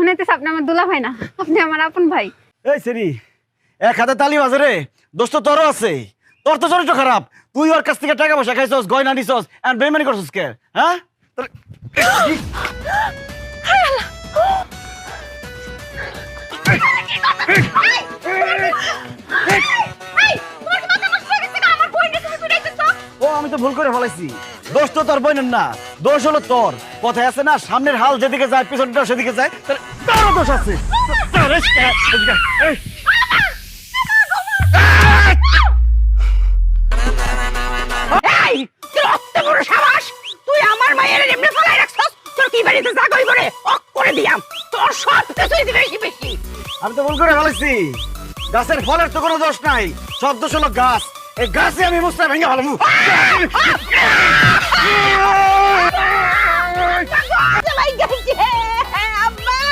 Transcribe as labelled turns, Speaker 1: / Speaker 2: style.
Speaker 1: মনে হইতেছে আপনি আমার দুলা ভাই না, আপনি আমার আপন ভাই।
Speaker 2: এই সেরি, এক হাতে তালি বাজে রে, দোষ তো তোরও আছে। তোর তো চরিত্র খারাপ, তুই ওর কাছ থেকে টাকা পয়সা খাইছস, গয়না নিছস, আর বেইমানি করছস কে? হ্যাঁ ও আমি তো ভুল করে ফেলাইছি। দোষ তো তোর বোনের না, দোষ হলো তোর। কথায় আছে না, সামনের হাল যেদিকে যায় পিছনটা সেদিকে যায়, তারও দোষ আছে।
Speaker 3: এই তোর অত বড় সাহস, তুই আমার মায়ের এমনি ফলাই রাখছস। তোর কি বাড়িতে জাগই করে অক করে দিয়াম, তোর সব কিছুই দিবে বেশি বেশি।
Speaker 2: আমি তো ভুল করে ফেলাইছি। গাছের ফলের তো কোনো দোষ নাই, সব দোষ হলো গাছ। এই গাছে আমি মুস্তা ভেঙে ফেলাম।